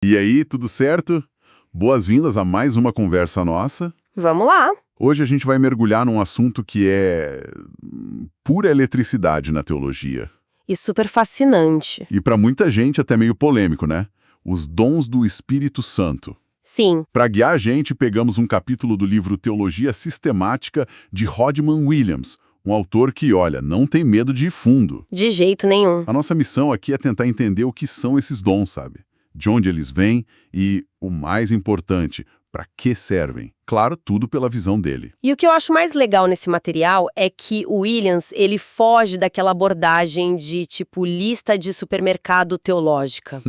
E aí, tudo certo? Boas-vindas a mais uma conversa nossa. Vamos lá. Hoje a gente vai mergulhar num assunto que é pura eletricidade na teologia. E super fascinante. E para muita gente até meio polêmico, né? Os dons do Espírito Santo. Sim, Para guiar a gente, pegamos um capítulo do livro Teologia Sistemática de Hodgman Williams, um autor que, olha, não tem medo de ir fundo. de jeito nenhum. A nossa missão aqui é tentar entender o que são esses dons, sabe? De onde eles vêm e, o mais importante, para que servem. Claro, tudo pela visão dele. E o que eu acho mais legal nesse material é que o Williams, ele foge daquela abordagem de, tipo, lista de supermercado teológica.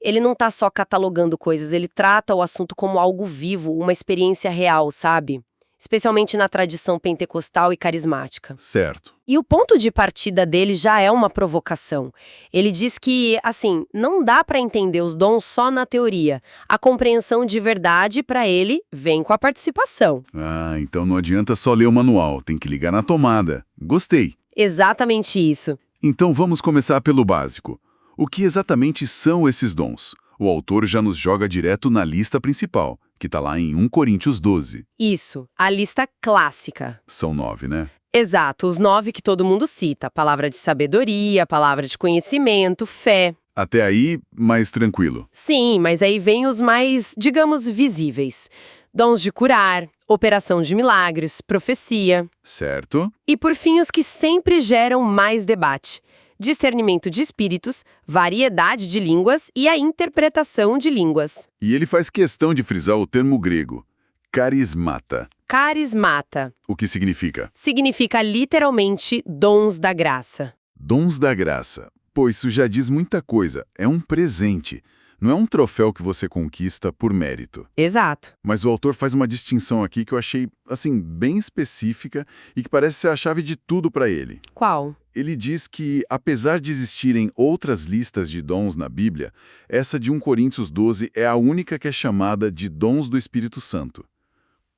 Ele não tá só catalogando coisas, ele trata o assunto como algo vivo, uma experiência real, sabe? Especialmente na tradição pentecostal e carismática. Certo. E o ponto de partida dele já é uma provocação. Ele diz que, assim, não dá para entender os dons só na teoria. A compreensão de verdade, para ele, vem com a participação. Ah, então não adianta só ler o manual, tem que ligar na tomada. Gostei. Exatamente isso. Então vamos começar pelo básico. O que exatamente são esses dons? O autor já nos joga direto na lista principal, que está lá em 1 Coríntios 12. Isso, a lista clássica. São 9, né? Exato, os 9 que todo mundo cita. Palavra de sabedoria, palavra de conhecimento, fé. Até aí, mais tranquilo. Sim, mas aí vem os mais, digamos, visíveis. Dons de curar, operação de milagres, profecia. Certo? E por fim, os que sempre geram mais debate. Discernimento de espíritos, variedade de línguas e a interpretação de línguas. E ele faz questão de frisar o termo grego, carismata. Carismata O que significa? significa literalmente dons da graça. Dons da graça. Pô, isso já diz muita coisa. É um presente. Não é um troféu que você conquista por mérito. Exato. Mas o autor faz uma distinção aqui que eu achei, assim, bem específica e que parece ser a chave de tudo para ele. Qual? Ele diz que, apesar de existirem outras listas de dons na Bíblia, essa de 1 Coríntios 12 é a única que é chamada de dons do Espírito Santo.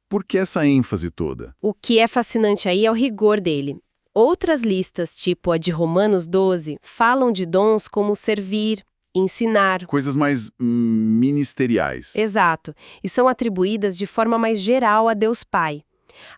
Por que essa ênfase toda? O que é fascinante aí é o rigor dele. Outras listas, tipo a de Romanos 12, falam de dons como servir, ensinar. Coisas mais ministeriais. Exato. E são atribuídas de forma mais geral a Deus Pai.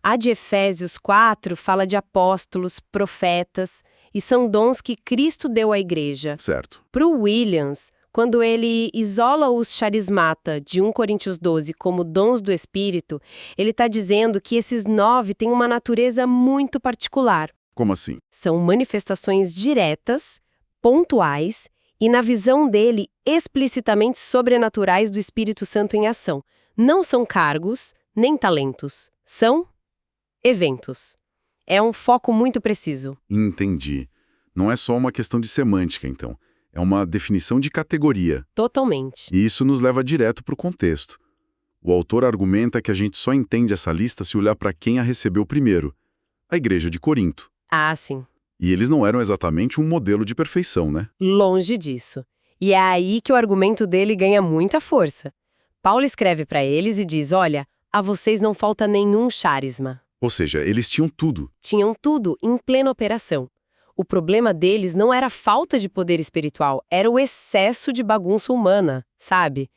A de Efésios 4 fala de apóstolos, profetas, e são dons que Cristo deu à igreja. Certo. Para o Williams, quando ele isola os charismata de 1 Coríntios 12 como dons do Espírito, ele está dizendo que esses 9 têm uma natureza muito particular. Como assim? São manifestações diretas, pontuais e, na visão dele, explicitamente sobrenaturais do Espírito Santo em ação. Não são cargos, nem talentos. São eventos. É um foco muito preciso. Entendi. Não é só uma questão de semântica, então. É uma definição de categoria. Totalmente. E isso nos leva direto para o contexto. O autor argumenta que a gente só entende essa lista se olhar para quem a recebeu primeiro, a Igreja de Corinto. Ah, sim. E eles não eram exatamente um modelo de perfeição, né? Longe disso. E é aí que o argumento dele ganha muita força. Paulo escreve para eles e diz, olha, a vocês não falta nenhum charisma. Ou seja, eles tinham tudo. Tinham tudo em plena operação. O problema deles não era a falta de poder espiritual, era o excesso de bagunça humana, sabe?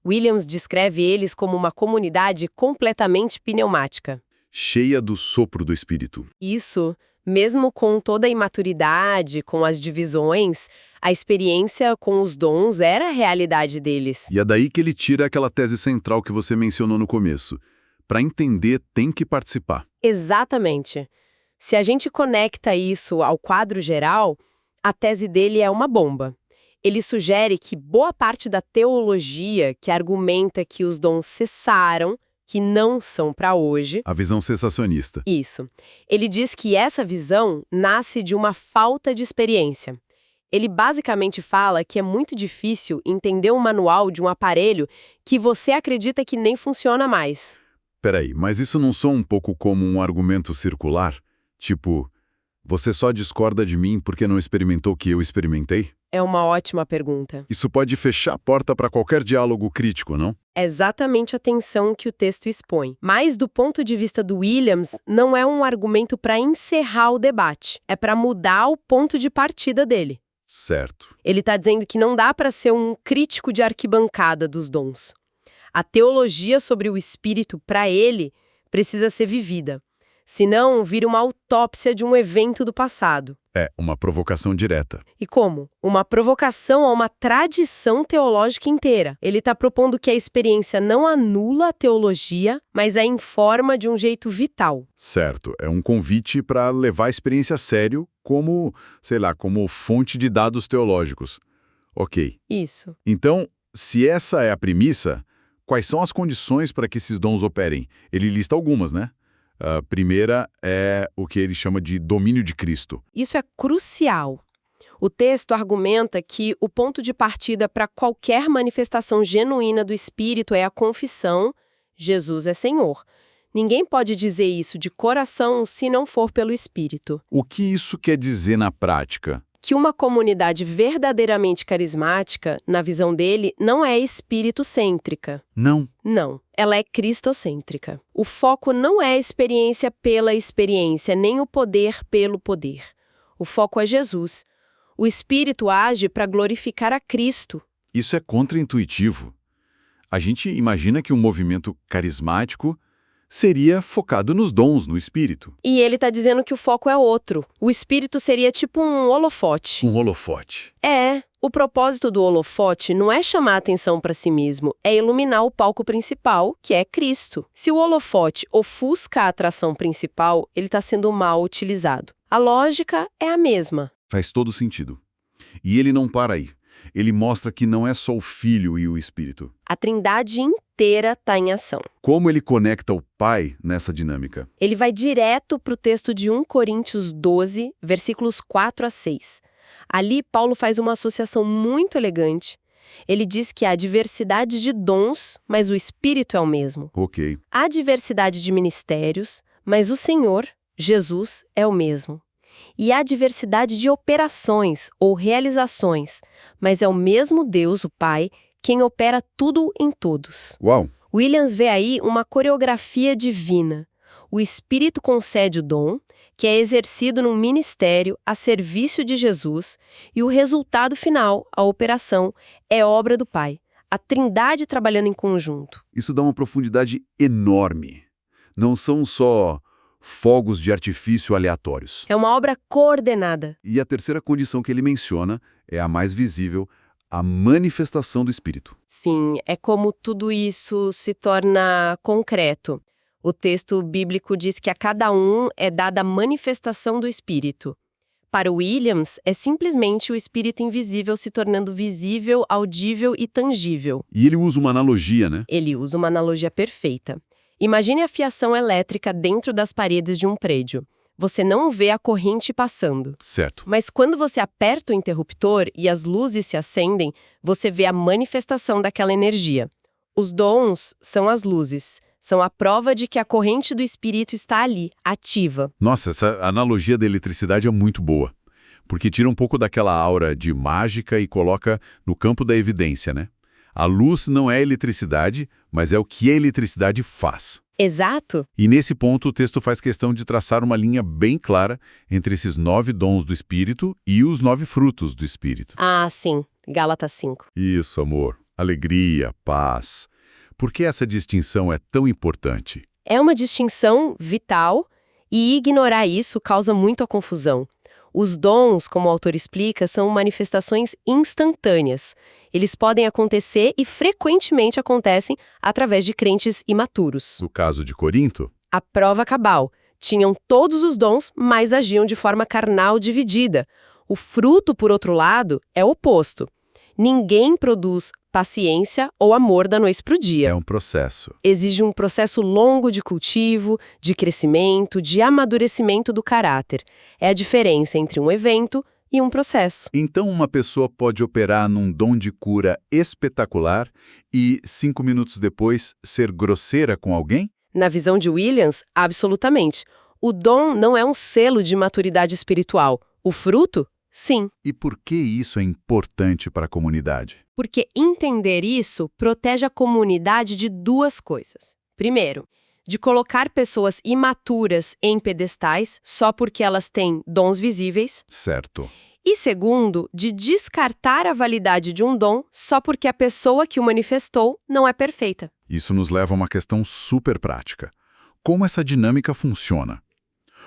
Williams descreve eles como uma comunidade completamente pneumática. Cheia do sopro do Espírito. Isso, mesmo com toda a imaturidade, com as divisões, a experiência com os dons era a realidade deles. E é daí que ele tira aquela tese central que você mencionou no começo. Para entender, tem que participar. Exatamente. Se a gente conecta isso ao quadro geral, a tese dele é uma bomba. Ele sugere que boa parte da teologia que argumenta que os dons cessaram, que não são para hoje. A visão cessacionista. Isso. Ele diz que essa visão nasce de uma falta de experiência. Ele basicamente fala que é muito difícil entender um manual de um aparelho que você acredita que nem funciona mais. Peraí, mas isso não soa um pouco como um argumento circular? Tipo, você só discorda de mim porque não experimentou o que eu experimentei? É uma ótima pergunta. Isso pode fechar a porta para qualquer diálogo crítico, não? É exatamente a tensão que o texto expõe. Mas, do ponto de vista do Williams, não é um argumento para encerrar o debate. É para mudar o ponto de partida dele. Certo. Ele está dizendo que não dá para ser um crítico de arquibancada dos dons. A teologia sobre o Espírito, para ele, precisa ser vivida. Senão, vira uma autópsia de um evento do passado. É, uma provocação direta. E como? Uma provocação a uma tradição teológica inteira. Ele está propondo que a experiência não anula a teologia, mas a informa de um jeito vital. Certo. É um convite para levar a experiência a sério como, sei lá, como fonte de dados teológicos. Ok. Isso. Então, se essa é a premissa, quais são as condições para que esses dons operem? Ele lista algumas, né? A primeira é o que ele chama de domínio de Cristo. Isso é crucial. O texto argumenta que o ponto de partida para qualquer manifestação genuína do Espírito é a confissão: Jesus é Senhor. Ninguém pode dizer isso de coração se não for pelo Espírito. O que isso quer dizer na prática? Que uma comunidade verdadeiramente carismática, na visão dele, não é espírito-cêntrica. Não. Não, ela é cristocêntrica. O foco não é a experiência pela experiência, nem o poder pelo poder. O foco é Jesus. O Espírito age para glorificar a Cristo. Isso é contraintuitivo. A gente imagina que um movimento carismático seria focado nos dons, no Espírito. E ele está dizendo que o foco é outro. O Espírito seria tipo um holofote. Um holofote. É. O propósito do holofote não é chamar a atenção para si mesmo, é iluminar o palco principal, que é Cristo. Se o holofote ofusca a atração principal, ele está sendo mal utilizado. A lógica é a mesma. Faz todo sentido. E ele não para aí. Ele mostra que não é só o Filho e o Espírito. A Trindade inteira está em ação. Como ele conecta o Pai nessa dinâmica? Ele vai direto para o texto de 1 Coríntios 12, versículos 4 a 6. Ali, Paulo faz uma associação muito elegante. Ele diz que há diversidade de dons, mas o Espírito é o mesmo. Ok. Há diversidade de ministérios, mas o Senhor, Jesus, é o mesmo. E há diversidade de operações ou realizações, mas é o mesmo Deus, o Pai, quem opera tudo em todos. Uau! Williams vê aí uma coreografia divina. O Espírito concede o dom, que é exercido num ministério a serviço de Jesus, e o resultado final, a operação, é obra do Pai. A Trindade trabalhando em conjunto. Isso dá uma profundidade enorme. Não são só fogos de artifício aleatórios. É uma obra coordenada. E a terceira condição que ele menciona é a mais visível, a manifestação do Espírito. Sim, é como tudo isso se torna concreto. O texto bíblico diz que a cada um é dada a manifestação do Espírito. Para Williams, é simplesmente o Espírito invisível se tornando visível, audível e tangível. E ele usa uma analogia, né? Ele usa uma analogia perfeita. Imagine a fiação elétrica dentro das paredes de um prédio. Você não vê a corrente passando. Certo. Mas quando você aperta o interruptor e as luzes se acendem, você vê a manifestação daquela energia. Os dons são as luzes. São a prova de que a corrente do Espírito está ali, ativa. Nossa, essa analogia da eletricidade é muito boa. Porque tira um pouco daquela aura de mágica e coloca no campo da evidência, né? A luz não é eletricidade, mas é o que a eletricidade faz. Exato. E nesse ponto o texto faz questão de traçar uma linha bem clara entre esses 9 dons do Espírito e os 9 frutos do Espírito. Ah, sim. Gálatas 5. Isso, amor. Alegria, paz. Por que essa distinção é tão importante? É uma distinção vital e ignorar isso causa muita confusão. Os dons, como o autor explica, são manifestações instantâneas. Eles podem acontecer e frequentemente acontecem através de crentes imaturos. No caso de Corinto, A prova cabal. Tinham todos os dons, mas agiam de forma carnal dividida. O fruto, por outro lado, é o oposto. Ninguém produz paciência ou amor da noite para o dia. é um processo. Exige um processo longo de cultivo, de crescimento, de amadurecimento do caráter. É a diferença entre um evento e um processo. Então uma pessoa pode operar num dom de cura espetacular e, 5 minutos depois, ser grosseira com alguém? Na visão de Williams, absolutamente. O dom não é um selo de maturidade espiritual. O fruto, sim. E por que isso é importante para a comunidade? Porque entender isso protege a comunidade de duas coisas. Primeiro, de colocar pessoas imaturas em pedestais só porque elas têm dons visíveis. Certo. E segundo, de descartar a validade de um dom só porque a pessoa que o manifestou não é perfeita. Isso nos leva a uma questão super prática. Como essa dinâmica funciona?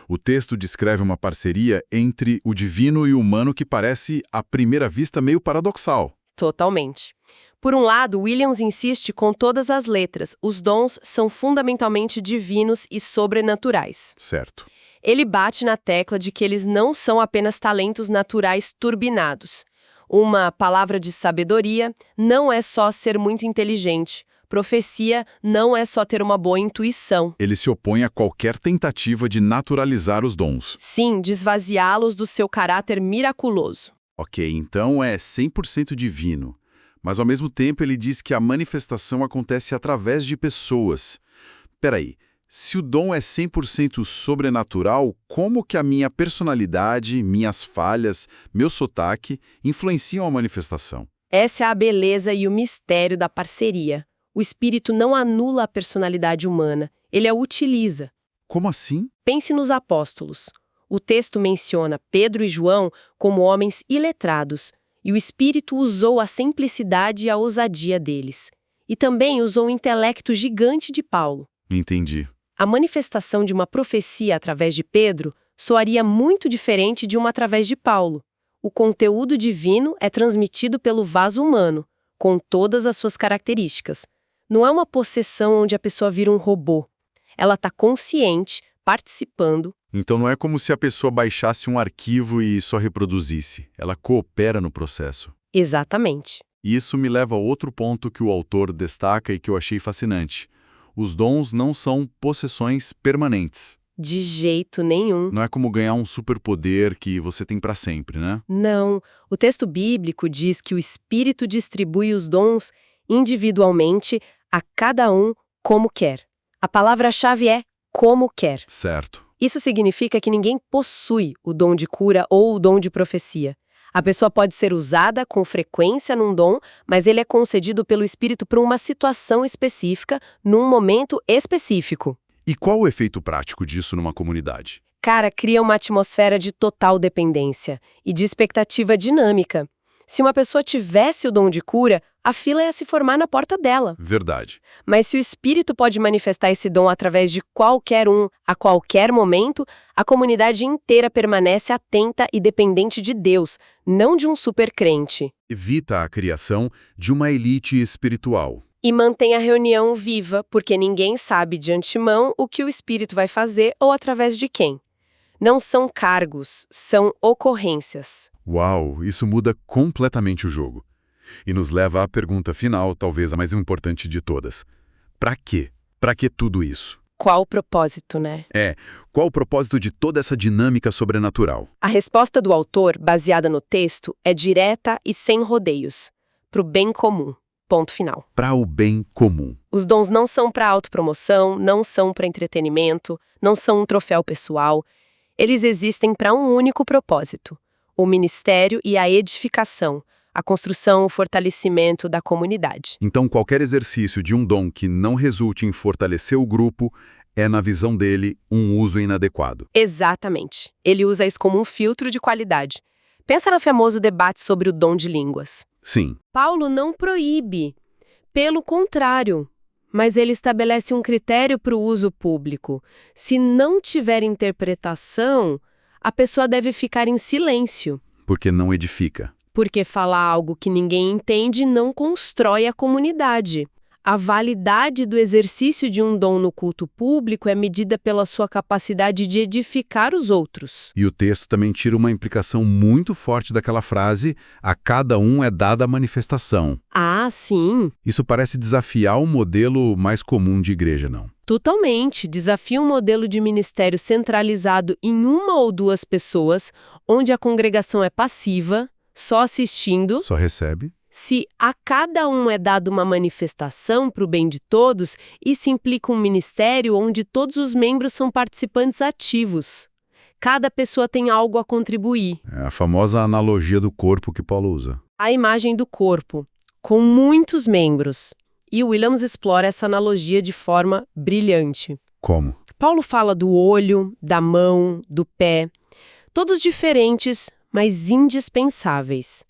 O texto descreve uma parceria entre o divino e o humano que parece, à primeira vista, meio paradoxal. Totalmente. Por um lado, Williams insiste com todas as letras, os dons são fundamentalmente divinos e sobrenaturais. Certo. Ele bate na tecla de que eles não são apenas talentos naturais turbinados. Uma palavra de sabedoria não é só ser muito inteligente. Profecia não é só ter uma boa intuição. Ele se opõe a qualquer tentativa de naturalizar os dons. Sim, de esvaziá-los do seu caráter miraculoso. Ok, então é 100% divino. Mas ao mesmo tempo ele diz que a manifestação acontece através de pessoas. Peraí, se o dom é 100% sobrenatural, como que a minha personalidade, minhas falhas, meu sotaque influenciam a manifestação? Essa é a beleza e o mistério da parceria. O espírito não anula a personalidade humana, ele a utiliza. Como assim? Pense nos apóstolos. O texto menciona Pedro e João como homens iletrados, e o espírito usou a simplicidade e a ousadia deles. E também usou o intelecto gigante de Paulo. Entendi. A manifestação de uma profecia através de Pedro soaria muito diferente de uma através de Paulo. O conteúdo divino é transmitido pelo vaso humano, com todas as suas características. Não é uma possessão onde a pessoa vira um robô. Ela está consciente, participando. Então não é como se a pessoa baixasse um arquivo e só reproduzisse. Ela coopera no processo. Exatamente. E isso me leva a outro ponto que o autor destaca e que eu achei fascinante. Os dons não são possessões permanentes. De jeito nenhum. Não é como ganhar um superpoder que você tem para sempre, né? Não. O texto bíblico diz que o Espírito distribui os dons individualmente a cada um como quer. A palavra-chave é como quer. Certo. Isso significa que ninguém possui o dom de cura ou o dom de profecia. A pessoa pode ser usada com frequência num dom, mas ele é concedido pelo Espírito para uma situação específica, num momento específico. E qual o efeito prático disso numa comunidade? Cara, cria uma atmosfera de total dependência e de expectativa dinâmica. Se uma pessoa tivesse o dom de cura, a fila ia se formar na porta dela. Verdade. Mas se o Espírito pode manifestar esse dom através de qualquer um, a qualquer momento, a comunidade inteira permanece atenta e dependente de Deus, não de um supercrente. Evita a criação de uma elite espiritual. E mantém a reunião viva, porque ninguém sabe de antemão o que o Espírito vai fazer ou através de quem. Não são cargos, são ocorrências. Uau, isso muda completamente o jogo. E nos leva à pergunta final, talvez a mais importante de todas. Pra quê? Pra que tudo isso? Qual o propósito, né? Qual o propósito de toda essa dinâmica sobrenatural? A resposta do autor, baseada no texto, é direta e sem rodeios. Pro bem comum. Ponto final. Para o bem comum. Os dons não são para autopromoção, não são para entretenimento, não são um troféu pessoal. Eles existem para um único propósito: o ministério e a edificação, a construção, o fortalecimento da comunidade. Então, qualquer exercício de um dom que não resulte em fortalecer o grupo é, na visão dele, um uso inadequado. Exatamente. Ele usa isso como um filtro de qualidade. Pensa no famoso debate sobre o dom de línguas. Sim. Paulo não proíbe. Pelo contrário. Mas ele estabelece um critério para o uso público. Se não tiver interpretação, a pessoa deve ficar em silêncio. Porque não edifica. Porque falar algo que ninguém entende não constrói a comunidade. A validade do exercício de um dom no culto público é medida pela sua capacidade de edificar os outros. E o texto também tira uma implicação muito forte daquela frase: a cada um é dada a manifestação. Ah, sim. Isso parece desafiar o modelo mais comum de igreja, não? Totalmente. Desafia um modelo de ministério centralizado em uma ou duas pessoas, onde a congregação é passiva, só assistindo. Só recebe. Se a cada um é dada uma manifestação para o bem de todos, isso implica um ministério onde todos os membros são participantes ativos. Cada pessoa tem algo a contribuir. É a famosa analogia do corpo que Paulo usa. A imagem do corpo, com muitos membros. E Williams explora essa analogia de forma brilhante. Como? Paulo fala do olho, da mão, do pé, todos diferentes, mas indispensáveis.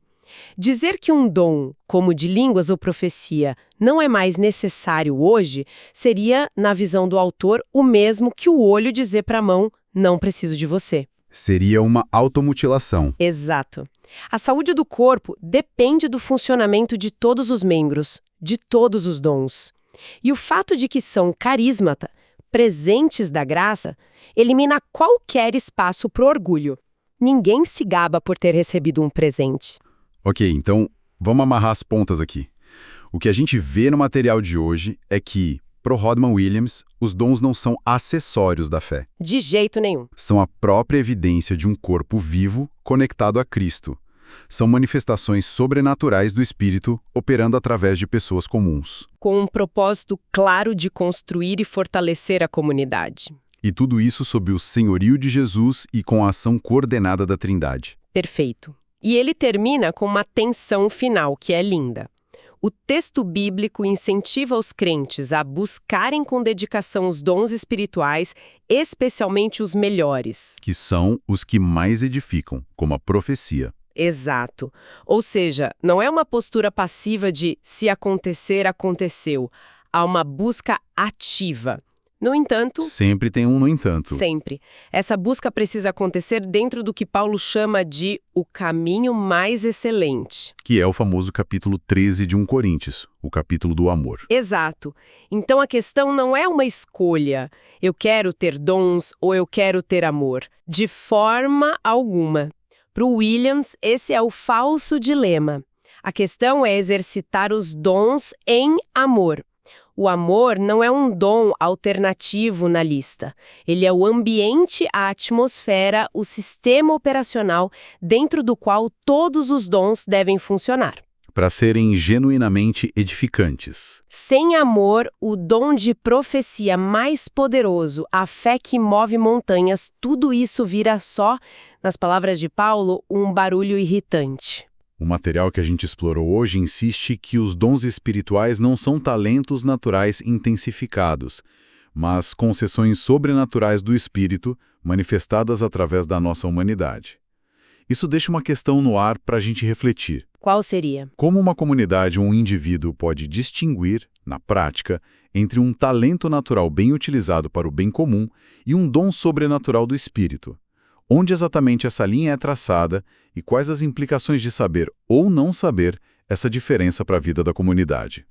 Dizer que um dom, como de línguas ou profecia, não é mais necessário hoje, seria, na visão do autor, o mesmo que o olho dizer para a mão, não preciso de você. Seria uma automutilação. Exato. A saúde do corpo depende do funcionamento de todos os membros, de todos os dons. E o fato de que são carismata, presentes da graça, elimina qualquer espaço para orgulho. Ninguém se gaba por ter recebido um presente. Ok, então vamos amarrar as pontas aqui. O que a gente vê no material de hoje é que, pro Rodman Williams, os dons não são acessórios da fé. De jeito nenhum. São a própria evidência de um corpo vivo conectado a Cristo. São manifestações sobrenaturais do Espírito operando através de pessoas comuns. Com um propósito claro de construir e fortalecer a comunidade. E tudo isso sob o senhorio de Jesus e com a ação coordenada da Trindade. Perfeito. E ele termina com uma tensão final que é linda. O texto bíblico incentiva os crentes a buscarem com dedicação os dons espirituais, especialmente os melhores. Que são os que mais edificam, como a profecia. Exato. Ou seja, não é uma postura passiva de se acontecer, aconteceu. Há uma busca ativa. No entanto... Sempre tem um no entanto. Sempre. Essa busca precisa acontecer dentro do que Paulo chama de o caminho mais excelente. Que é o famoso capítulo 13 de 1 Coríntios, o capítulo do amor. Exato. Então a questão não é uma escolha. Eu quero ter dons ou eu quero ter amor. De forma alguma. Para o Williams, esse é o falso dilema. A questão é exercitar os dons em amor. O amor não é um dom alternativo na lista. Ele é o ambiente, a atmosfera, o sistema operacional dentro do qual todos os dons devem funcionar. Para serem genuinamente edificantes. Sem amor, o dom de profecia mais poderoso, a fé que move montanhas, tudo isso vira só, nas palavras de Paulo, um barulho irritante. O material que a gente explorou hoje insiste que os dons espirituais não são talentos naturais intensificados, mas concessões sobrenaturais do Espírito manifestadas através da nossa humanidade. Isso deixa uma questão no ar para a gente refletir. Qual seria? Como uma comunidade ou um indivíduo pode distinguir, na prática, entre um talento natural bem utilizado para o bem comum e um dom sobrenatural do Espírito? Onde exatamente essa linha é traçada e quais as implicações de saber ou não saber essa diferença para a vida da comunidade?